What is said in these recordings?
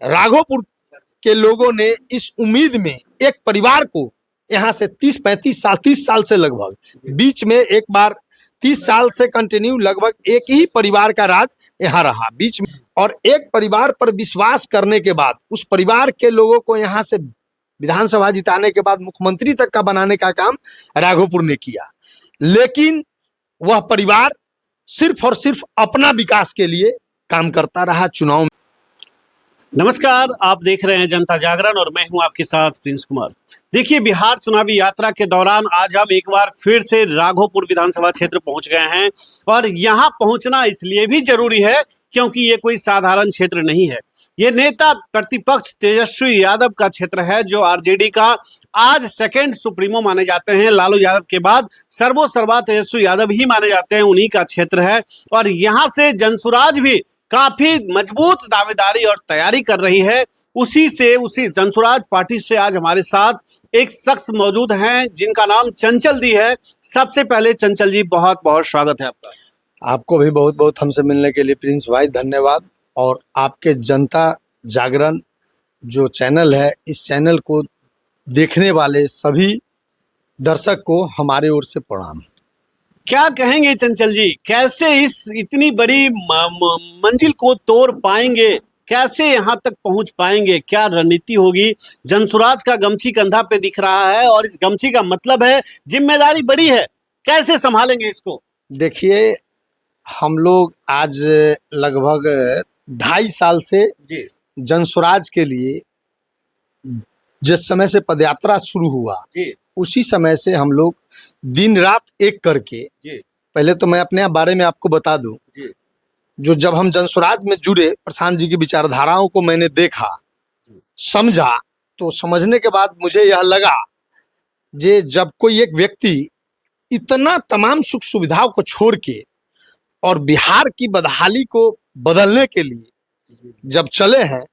राघोपुर के लोगों ने इस उम्मीद में एक परिवार को यहाँ से 30 साल से लगभग बीच में एक बार 30 साल से कंटिन्यू लगभग एक ही परिवार का राज यहाँ रहा बीच में, और एक परिवार पर विश्वास करने के बाद उस परिवार के लोगों को यहाँ से विधानसभा जिताने के बाद मुख्यमंत्री तक का बनाने का काम राघोपुर ने किया। लेकिन वह परिवार सिर्फ और सिर्फ अपना विकास के लिए काम करता रहा चुनाव में। नमस्कार, आप देख रहे हैं जनता जागरण और मैं हूं आपके साथ प्रिंस कुमार। देखिए, बिहार चुनावी यात्रा के दौरान आज हम एक बार फिर से राघोपुर विधानसभा क्षेत्र पहुंच गए हैं और यहां पहुंचना इसलिए भी जरूरी है क्योंकि ये कोई साधारण क्षेत्र नहीं है। ये नेता प्रतिपक्ष तेजस्वी यादव का क्षेत्र है जो आरजेडी का आज सेकंड सुप्रीमो माने जाते हैं। लालू यादव के बाद सर्वोसर्वा तेजस्वी यादव ही माने जाते हैं, उन्हीं का क्षेत्र है। और यहाँ से जनसुराज भी काफी मजबूत दावेदारी और तैयारी कर रही है। उसी जनसुराज पार्टी से आज हमारे साथ एक शख्स मौजूद हैं जिनका नाम चंचल दी है। सबसे पहले चंचल जी, बहुत बहुत स्वागत है आपका। आपको भी बहुत बहुत हमसे मिलने के लिए प्रिंस भाई धन्यवाद। और आपके जनता जागरण जो चैनल है, इस चैनल को देखने वाले सभी दर्शक को हमारे ओर से प्रणाम। क्या कहेंगे चंचल जी, कैसे इस इतनी बड़ी मंजिल को तोड़ पाएंगे, कैसे यहाँ तक पहुँच पाएंगे, क्या रणनीति होगी? जनसुराज का गमछी कंधा पे दिख रहा है और इस गमछी का मतलब है जिम्मेदारी बड़ी है, कैसे संभालेंगे इसको? देखिए, हम लोग आज लगभग 2.5 साल से जनसुराज के लिए जिस समय से पदयात्रा शुरू हुआ उसी समय से हम लोग दिन रात एक करके, पहले तो मैं अपने बारे में आपको बता दूं, जो जब हम जनसुराज में जुड़े, प्रशांत जी की विचारधाराओं को मैंने देखा, समझा, तो समझने के बाद मुझे यह लगा जे जब कोई एक व्यक्ति इतना तमाम सुख सुविधाओं को छोड़ के और बिहार की बदहाली को बदलने के लिए जब चले हैं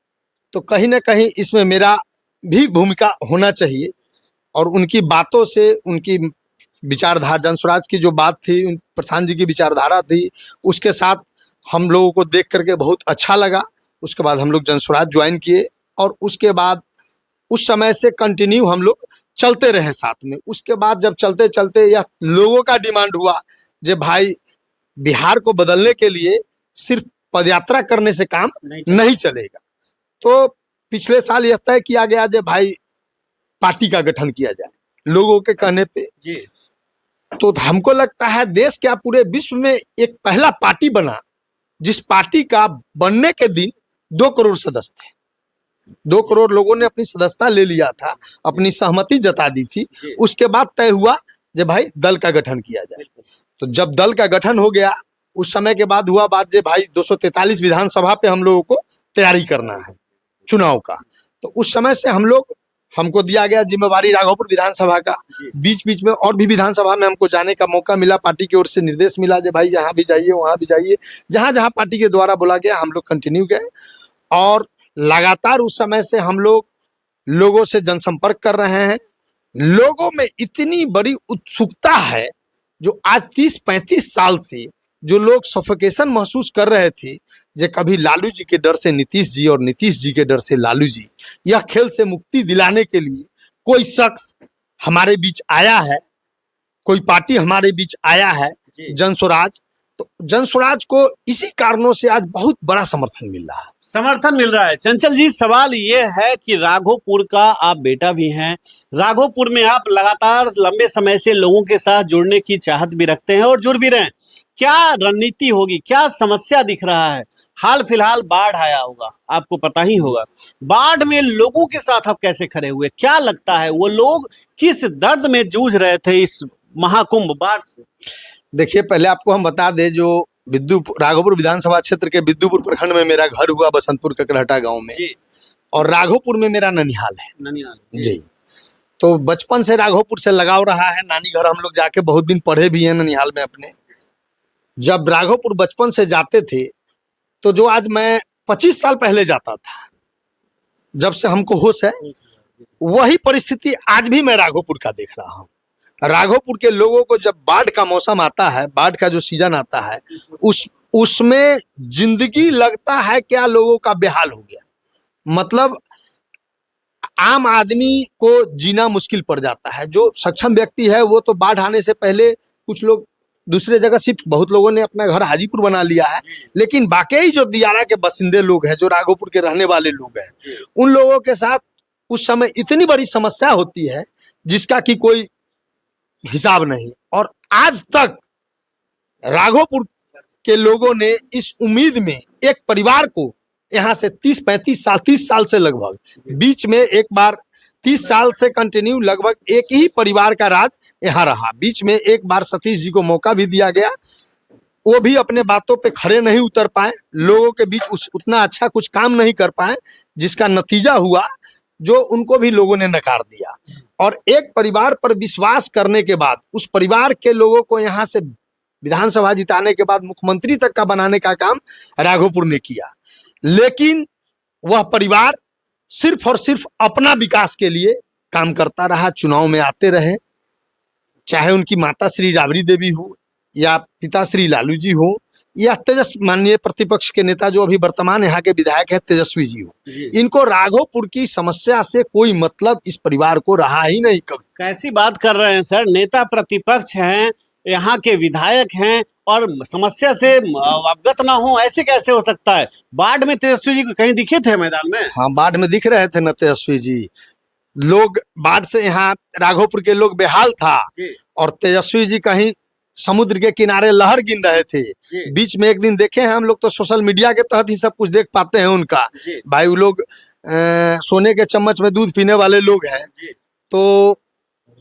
तो कहीं ना कहीं इसमें मेरा भी भूमिका होना चाहिए। और उनकी बातों से, उनकी विचारधारा, जनसुराज की जो बात थी, प्रशांत जी की विचारधारा थी, उसके साथ हम लोगों को देख करके बहुत अच्छा लगा। उसके बाद हम लोग जनसुराज ज्वाइन किए और उसके बाद उस समय से कंटिन्यू हम लोग चलते रहे साथ में। उसके बाद जब चलते चलते यह लोगों का डिमांड हुआ जे भाई बिहार को बदलने के लिए सिर्फ पदयात्रा करने से काम नहीं चलेगा, तो पिछले साल यह तय किया गया जे भाई पार्टी का गठन किया जाए लोगों के कहने पे। तो हमको लगता है देश क्या पूरे विश्व में एक पहला पार्टी बना जिस पार्टी का बनने के दिन 2 करोड़ सदस्य थे। 2 करोड़ लोगों ने अपनी सदस्यता ले लिया था, अपनी सहमति जता दी थी। उसके बाद तय हुआ जे भाई दल का गठन किया जाए। तो जब दल का गठन हो गया, उस समय के बाद हुआ बात जे भाई 243 विधानसभा पे हम लोगों को तैयारी करना है चुनाव का। तो उस समय से हमको दिया गया जिम्मेवारी राघोपुर विधानसभा का। बीच बीच में और भी विधानसभा में हमको जाने का मौका मिला, पार्टी की ओर से निर्देश मिला जे भाई यहाँ भी जाइए, वहाँ भी जाइए, जहाँ जहाँ पार्टी के द्वारा बोला गया हम लोग कंटिन्यू गए। और लगातार उस समय से हम लोग लोगों से जनसंपर्क कर रहे हैं। लोगों में इतनी बड़ी उत्सुकता है जो आज 30-35 साल से जो लोग सफोकेशन महसूस कर रहे थे, जे कभी लालू जी के डर से नीतीश जी और नीतीश जी के डर से लालू जी, यह खेल से मुक्ति दिलाने के लिए कोई शख्स हमारे बीच आया है, कोई पार्टी हमारे बीच आया है, जनसुराज। तो जनसुराज को इसी कारणों से आज बहुत बड़ा समर्थन मिल रहा है। चंचल जी, सवाल ये है कि राघोपुर का आप बेटा भी हैं, राघोपुर में आप लगातार लंबे समय से लोगों के साथ जुड़ने की चाहत भी रखते हैं और जुड़ भी रहे हैं। क्या रणनीति होगी, क्या समस्या दिख रहा है? हाल फिलहाल बाढ़ आया होगा, आपको पता ही होगा। बाढ़ में लोगों के साथ आप कैसे खड़े हुए? क्या लगता है वो लोग किस दर्द में जूझ रहे थे इस महाकुंभ बाढ़ से? देखिए, पहले आपको हम बता दें, जो राघोपुर विधानसभा क्षेत्र के विद्युपुर प्रखंड में मेरा घर हुआ, बसंतपुर ककरहटा गांव में, और राघोपुर में मेरा ननिहाल है जी। तो बचपन से राघोपुर से लगाव रहा है। नानी घर हम लोग जाके बहुत दिन पढ़े भी हैं ननिहाल में अपने। जब राघोपुर बचपन से जाते थे तो जो आज मैं 25 साल पहले जाता था, जब से हमको होश है, वही परिस्थिति आज भी मैं राघोपुर का देख रहा हूँ। राघोपुर के लोगों को जब बाढ़ का मौसम आता है, बाढ़ का जो सीजन आता है, उसमें जिंदगी लगता है क्या लोगों का बेहाल हो गया। मतलब आम आदमी को जीना मुश्किल पड़ जाता है। जो सक्षम व्यक्ति है वो तो बाढ़ आने से पहले कुछ लोग दूसरे जगह शिफ्ट, बहुत लोगों ने अपना घर हाजीपुर बना लिया है, लेकिन वाकई जो दियारा के बसिंदे लोग हैं, जो राघोपुर के रहने वाले लोग हैं, उन लोगों के साथ उस समय इतनी बड़ी समस्या होती है जिसका कि कोई हिसाब नहीं। और आज तक राघोपुर के लोगों ने इस उम्मीद में एक परिवार को यहाँ से 30 साल से लगभग, बीच में एक बार 30 साल से कंटिन्यू लगभग एक ही परिवार का राज यहाँ रहा। बीच में एक बार सतीश जी को मौका भी दिया गया, वो भी अपने बातों पे खड़े नहीं उतर पाए, लोगों के बीच उतना अच्छा कुछ काम नहीं कर पाए, जिसका नतीजा हुआ जो उनको भी लोगों ने नकार दिया। और एक परिवार पर विश्वास करने के बाद उस परिवार के लोगों को यहाँ से विधानसभा जिताने के बाद मुख्यमंत्री तक का बनाने का काम राघोपुर ने किया, लेकिन वह परिवार सिर्फ और सिर्फ अपना विकास के लिए काम करता रहा। चुनाव में आते रहे, चाहे उनकी माता श्री राबड़ी देवी हो या पिता श्री लालू जी हो या माननीय प्रतिपक्ष के नेता जो अभी वर्तमान यहाँ के विधायक है तेजस्वी जी हो, इनको राघोपुर की समस्या से कोई मतलब इस परिवार को रहा ही नहीं कभी। कैसी बात कर रहे हैं सर, नेता प्रतिपक्ष हैं, यहाँ के विधायक हैं और समस्या से अवगत ना हो, ऐसे कैसे हो सकता है? बाढ़ में तेजस्वी जी कहीं दिखे थे मैदान में? हाँ, बाढ़ में दिख रहे थे न तेजस्वी जी। लोग बाढ़ से यहाँ राघोपुर के लोग बेहाल था और तेजस्वी जी कहीं समुद्र के किनारे लहर गिन रहे थे। बीच में एक दिन देखे हैं हम लोग, तो सोशल मीडिया के तहत ही सब कुछ देख पाते हैं उनका। भाई वो लोग सोने के चम्मच में दूध पीने वाले लोग हैं। तो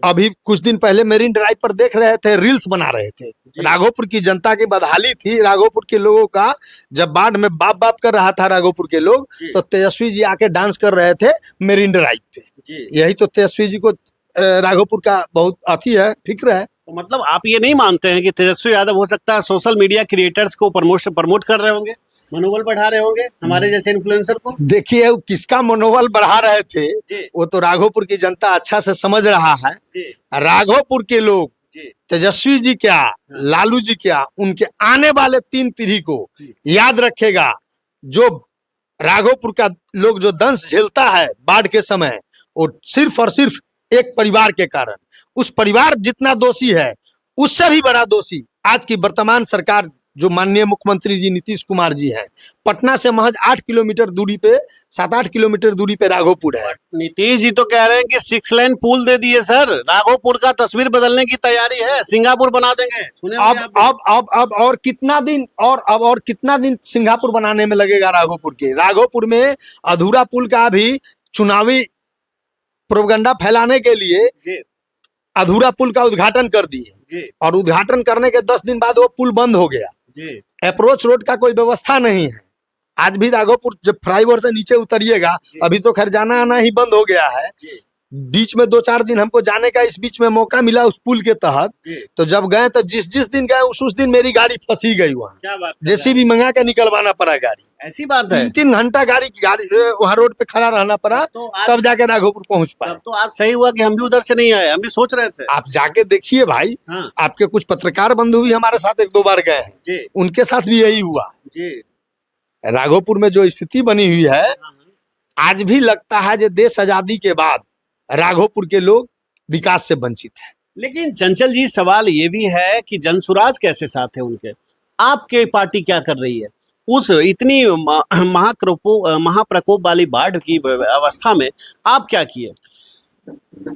अभी कुछ दिन पहले मेरीन ड्राइव पर देख रहे थे, रील्स बना रहे थे। राघोपुर की जनता की बदहाली थी, राघोपुर के लोगों का जब बाढ़ में बाप बाप कर रहा था राघोपुर के लोग, तो तेजस्वी जी आके डांस कर रहे थे मेरीन ड्राइव पे। यही तो तेजस्वी जी को राघोपुर का बहुत अथी है, फिक्र है। तो मतलब आप ये नहीं मानते हैं कि तेजस्वी यादव हो सकता है सोशल मीडिया क्रिएटर्स को प्रमोट कर रहे होंगे, मनोबल बढ़ा रहे होंगे हमारे जैसे इन्फ्लुएंसर को? देखिए, किसका मनोबल बढ़ा रहे थे वो तो राघोपुर की जनता अच्छा से समझ रहा है। राघोपुर के लोग तेजस्वी जी क्या, लालू जी क्या, उनके आने वाले 3 पीढ़ी को याद रखेगा। जो राघोपुर का लोग जो दंश झेलता है बाढ़ के समय, वो सिर्फ और सिर्फ एक परिवार के कारण। उस परिवार जितना दोषी है, उससे भी बड़ा दोषी आज की वर्तमान सरकार जो माननीय मुख्यमंत्री जी नीतीश कुमार जी हैं। पटना से महज 8 किलोमीटर दूरी पे, 7-8 किलोमीटर दूरी पे राघोपुर है। नीतीश जी तो कह रहे हैं कि 6 लेन पुल दे दिए सर, राघोपुर का तस्वीर बदलने की तैयारी है, सिंगापुर बना देंगे। सुने अब और कितना दिन और कितना दिन सिंगापुर बनाने में लगेगा राघोपुर के? राघोपुर में अधूरा पुल का भी चुनावी प्रोपेगेंडा फैलाने के लिए अधूरा पुल का उद्घाटन कर दिए और उद्घाटन करने के 10 दिन बाद वो पुल बंद हो गया। अप्रोच रोड का कोई व्यवस्था नहीं है। आज भी राघोपुर जब फ्लाईओवर से नीचे उतरिएगा, अभी तो खैर जाना आना ही बंद हो गया है। बीच में 2-4 दिन हमको जाने का इस बीच में मौका मिला उस पुल के तहत, तो जब गए तो जिस दिन गए उस दिन मेरी गाड़ी फंसी गई वहाँ। जेसीबी मंगा के निकलवाना पड़ा गाड़ी। ऐसी बात है? 3 घंटा गाड़ी वहाँ रोड पे खड़ा रहना पड़ा, तब जाके राघोपुर पहुँच पाए। तो आज सही हुआ कि हम भी उधर से नहीं आए, हम भी सोच रहे थे। आप जाके देखिए भाई। हाँ। आपके कुछ पत्रकार बंधु भी हमारे साथ 1-2 बार गए हैं, उनके साथ भी यही हुआ। राघोपुर में जो स्थिति बनी हुई है, आज भी लगता है जो देश आजादी के बाद राघोपुर के लोग विकास से वंचित हैं। लेकिन चंचल जी, सवाल ये भी है कि जनसुराज कैसे साथ है उनके? आपके पार्टी क्या कर रही है? उस इतनी महाप्रकोप वाली बाढ़ की अवस्था में आप क्या किए?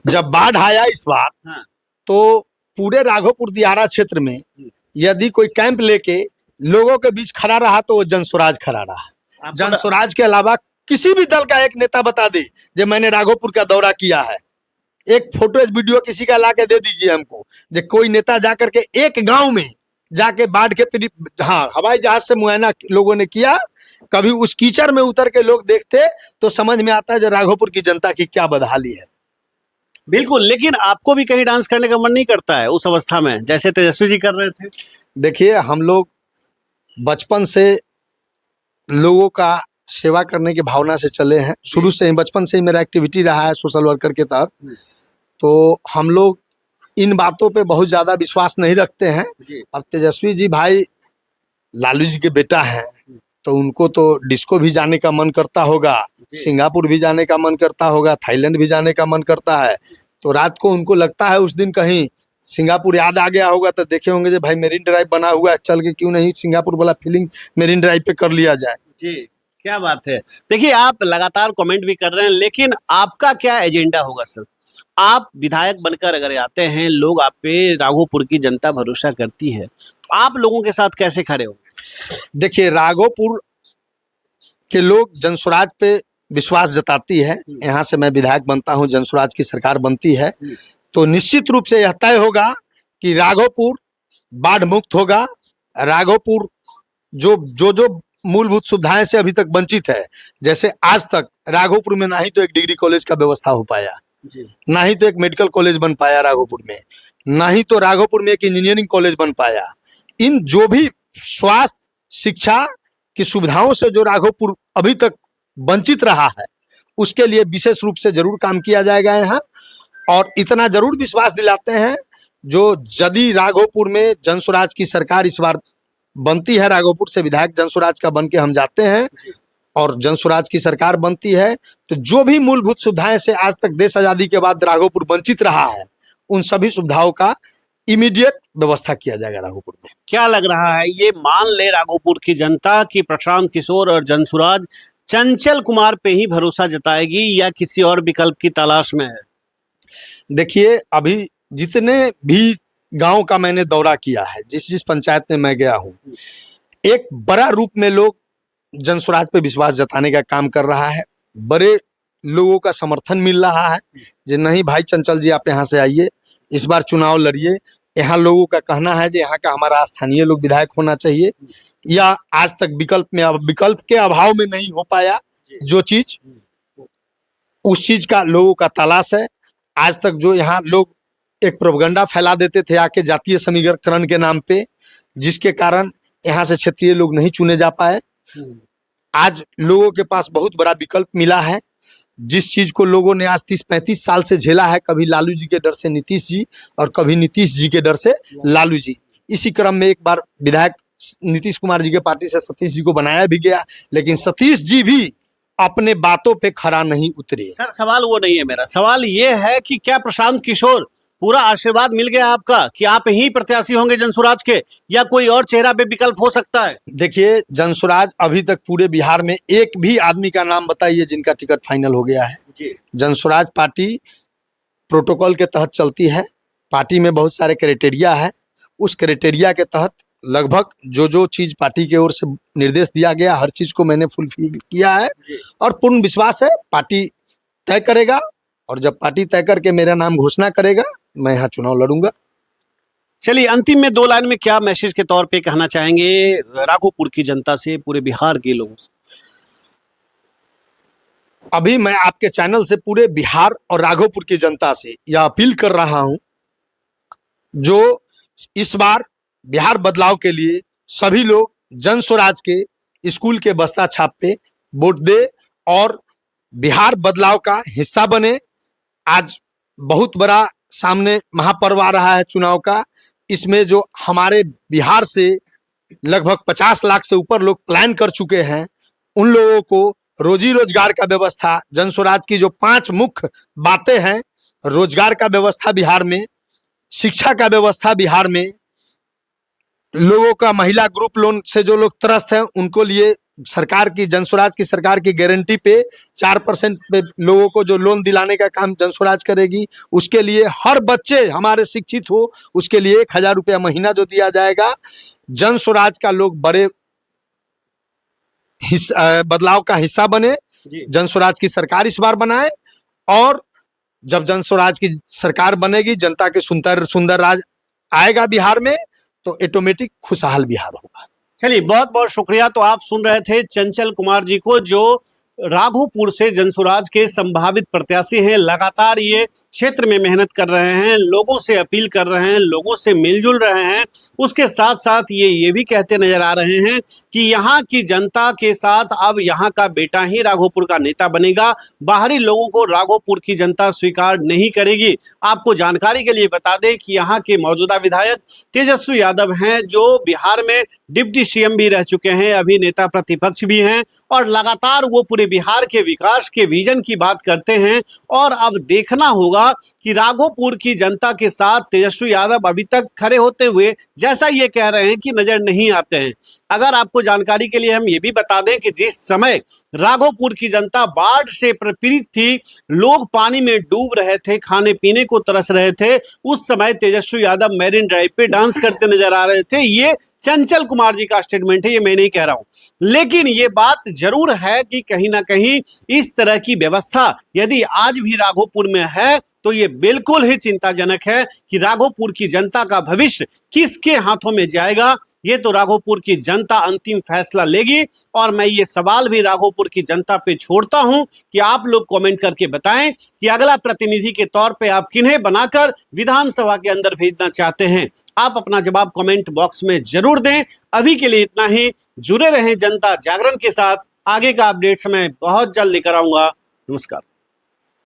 जब बाढ़ आया इस बार, हाँ। तो पूरे राघोपुर दियारा क्षेत्र में यदि कोई कैंप लेके लोगों के बीच खड़ा रहा तो वो जनसुराज खड़ा रहा। जनसुराज के अलावा किसी भी दल का एक नेता बता दे जो मैंने राघोपुर का दौरा किया है, एक फोटो वीडियो किसी का लाके दे दीजिए हमको, जो कोई नेता जाकर के एक गांव में जाके बाढ़ के हाँ हवाई जहाज से मुआयना लोगों ने किया। कभी उस कीचड़ में उतर के लोग देखते तो समझ में आता है जो राघोपुर की जनता की क्या बदहाली है। बिल्कुल, लेकिन आपको भी कहीं डांस करने का मन नहीं करता है उस अवस्था में, जैसे तेजस्वी जी कर रहे थे? देखिए, हम लोग बचपन से लोगों का सेवा करने की भावना से चले हैं। शुरू से ही, बचपन से ही मेरा एक्टिविटी रहा है सोशल वर्कर के तहत। तो हम लोग इन बातों पे बहुत ज्यादा विश्वास नहीं रखते हैं। अब तेजस्वी जी भाई लालू जी के बेटा हैं, तो उनको तो डिस्को भी जाने का मन करता होगा, सिंगापुर भी जाने का मन करता होगा, थाईलैंड भी जाने का मन करता है। तो रात को उनको लगता है उस दिन कहीं सिंगापुर याद आ गया होगा, तो देखे होंगे जो भाई मेरीन ड्राइव बना हुआ है, चल के क्यों नहीं सिंगापुर वाला फीलिंग मेरीन ड्राइव पे कर लिया जाए। जी, क्या बात है। देखिए, आप लगातार कमेंट भी कर रहे हैं, लेकिन आपका क्या एजेंडा होगा सर? आप विधायक बनकर अगर आते हैं, लोग आप पे, राघोपुर की जनता भरोसा करती है, तो आप लोगों के साथ कैसे खड़े होंगे? देखिए, राघोपुर के लोग जनसुराज पे विश्वास जताती है। यहाँ से मैं विधायक बनता हूँ, जनसुराज की सरकार बनती है, तो निश्चित रूप से यह तय होगा कि राघोपुर बाढ़ मुक्त होगा। राघोपुर जो मूलभूत सुविधाएं से अभी तक वंचित है, जैसे आज तक राघोपुर में ना ही तो एक डिग्री कॉलेज का व्यवस्था हो पाया, ना ही तो एक मेडिकल कॉलेज बन पाया राघोपुर में, ना ही तो राघोपुर में एक इंजीनियरिंग कॉलेज बन पाया। इन जो भी स्वास्थ्य शिक्षा की सुविधाओं से जो राघोपुर अभी तक वंचित रहा है, उसके लिए विशेष रूप से जरूर काम किया जाएगा यहाँ। और इतना जरूर विश्वास दिलाते हैं, जो यदि राघोपुर में जनसुराज की सरकार इस बार बनती है, राघोपुर से विधायक जनसुराज का बन के हम जाते हैं और जनसुराज की सरकार बनती है, तो जो भी मूलभूत सुविधाएं से आज तक देश आजादी के बाद राघोपुर वंचित रहा है, उन सभी सुविधाओं का इमीडिएट व्यवस्था किया जाएगा राघोपुर में। क्या लग रहा है, ये मान ले राघोपुर की जनता कि प्रशांत किशोर और जनसुराज चंचल कुमार पे ही भरोसा जताएगी या किसी और विकल्प की तलाश में है? देखिए, अभी जितने भी गांव का मैंने दौरा किया है, जिस पंचायत में मैं गया हूँ, एक बड़ा रूप में लोग जनसुराज पे विश्वास जताने का काम कर रहा है। बड़े लोगों का समर्थन मिल रहा है कि नहीं भाई चंचल जी आप यहाँ से आइए, इस बार चुनाव लड़िए। यहाँ लोगों का कहना है कि यहाँ का हमारा स्थानीय लोग विधायक होना चाहिए, या आज तक विकल्प के अभाव में नहीं हो पाया जो चीज, उस चीज का लोगों का तलाश है। आज तक जो यहाँ लोग एक प्रोपगंडा फैला देते थे आके जातीय समीकरण के नाम पे, जिसके कारण यहाँ से क्षेत्रीय लोग नहीं चुने जा पाए, आज लोगों के पास बहुत बड़ा विकल्प मिला है। जिस चीज को लोगों ने आज 30-35 साल से झेला है, कभी लालू जी के डर से नीतीश जी और कभी नीतीश जी के डर से लालू जी, इसी क्रम में एक बार विधायक नीतीश कुमार जी के पार्टी से सतीश जी को बनाया भी गया, लेकिन सतीश जी भी अपने बातों पे खरा नहीं उतरे। सर, सवाल वो नहीं है मेरा, सवाल ये है कि क्या प्रशांत किशोर पूरा आशीर्वाद मिल गया आपका कि आप ही प्रत्याशी होंगे जनसुराज के, या कोई और चेहरा पे विकल्प हो सकता है? देखिए, जनसुराज अभी तक पूरे बिहार में एक भी आदमी का नाम बताइए जिनका टिकट फाइनल हो गया है। जनसुराज पार्टी प्रोटोकॉल के तहत चलती है, पार्टी में बहुत सारे क्राइटेरिया है, उस क्राइटेरिया के तहत लगभग जो चीज पार्टी की ओर से निर्देश दिया गया, हर चीज को मैंने फुलफिल किया है और पूर्ण विश्वास है पार्टी तय करेगा, और जब पार्टी तय करके मेरा नाम घोषणा करेगा, मैं यहाँ चुनाव लड़ूंगा। चलिए, अंतिम में 2 लाइन में क्या मैसेज के तौर पे कहना चाहेंगे राघोपुर की जनता से, पूरे बिहार के लोगों से? अभी मैं आपके चैनल से पूरे बिहार और राघोपुर की जनता से यह अपील कर रहा हूं, जो इस बार बिहार बदलाव के लिए सभी लोग जनसुराज के स्कूल के बस्ता छाप पे वोट दे और बिहार बदलाव का हिस्सा बने। आज बहुत बड़ा सामने महापर्व आ रहा है चुनाव का, इसमें जो हमारे बिहार से लगभग 50 लाख से ऊपर लोग प्लान कर चुके हैं, उन लोगों को रोजी रोजगार का व्यवस्था, जनसुराज की जो 5 मुख्य बातें हैं, रोजगार का व्यवस्था बिहार में, शिक्षा का व्यवस्था बिहार में, लोगों का महिला ग्रुप लोन से जो लोग त्रस्त हैं उनको लिए सरकार की, जनसुराज की सरकार की गारंटी पे 4% पे लोगों को जो लोन दिलाने का काम जनसुराज करेगी। उसके लिए हर बच्चे हमारे शिक्षित हो, उसके लिए 1000 रुपया महीना जो दिया जाएगा। जनसुराज का लोग बड़े बदलाव का हिस्सा बने, जनसुराज की सरकार इस बार बनाए, और जब जनसुराज की सरकार बनेगी, जनता के सुंदर राज आएगा बिहार में, तो ऑटोमेटिक खुशहाल बिहार होगा। चलिए, बहुत बहुत शुक्रिया। तो आप सुन रहे थे चंचल कुमार जी को, जो राघोपुर से जनसुराज के संभावित प्रत्याशी हैं। लगातार ये क्षेत्र में मेहनत कर रहे हैं, लोगों से अपील कर रहे हैं, लोगों से मिलजुल रहे हैं, उसके साथ साथ ये भी कहते नजर आ रहे हैं कि यहाँ की जनता के साथ अब यहाँ का बेटा ही राघोपुर का नेता बनेगा। बाहरी लोगों को राघोपुर की जनता स्वीकार नहीं करेगी। आपको जानकारी के लिए बता दें कि यहाँ के मौजूदा विधायक तेजस्वी यादव हैं, जो बिहार में डिप्टी सीएम भी रह चुके हैं, अभी नेता प्रतिपक्ष भी हैं और लगातार वो पूरे बिहार के विकास के विजन की बात करते हैं। और अब देखना होगा कि राघोपुर की जनता के साथ तेजस्वी यादव अभी तक खड़े होते हुए जैसा ये कह रहे हैं कि नजर नहीं आते हैं। अगर आपको जानकारी के लिए हम ये भी बता दें कि जिस समय राघोपुर की जनता बाढ़ से प्रपीड़ित थी, लोग पानी में डूब रहे थे, खाने पीने को तरस रहे थे, उस समय तेजस्वी यादव मैरिन ड्राइव पे डांस करते नजर आ रहे थे। ये चंचल कुमार जी का स्टेटमेंट है, ये मैं नहीं कह रहा हूं। लेकिन ये बात जरूर है कि कहीं ना कहीं इस तरह की व्यवस्था यदि आज भी राघोपुर में है तो ये बिल्कुल ही चिंताजनक है कि राघोपुर की जनता का भविष्य किसके हाथों में जाएगा। ये तो राघोपुर की जनता अंतिम फैसला लेगी। और मैं ये सवाल भी राघोपुर की जनता पे छोड़ता हूं कि आप लोग कमेंट करके बताएं कि अगला प्रतिनिधि के तौर पे आप किन्हें बनाकर विधानसभा के अंदर भेजना चाहते हैं। आप अपना जवाब कमेंट बॉक्स में जरूर दें। अभी के लिए इतना ही। जुड़े रहें जनता जागरण के साथ। आगे का अपडेट्स मैं बहुत जल्द लेकर आऊंगा। नमस्कार।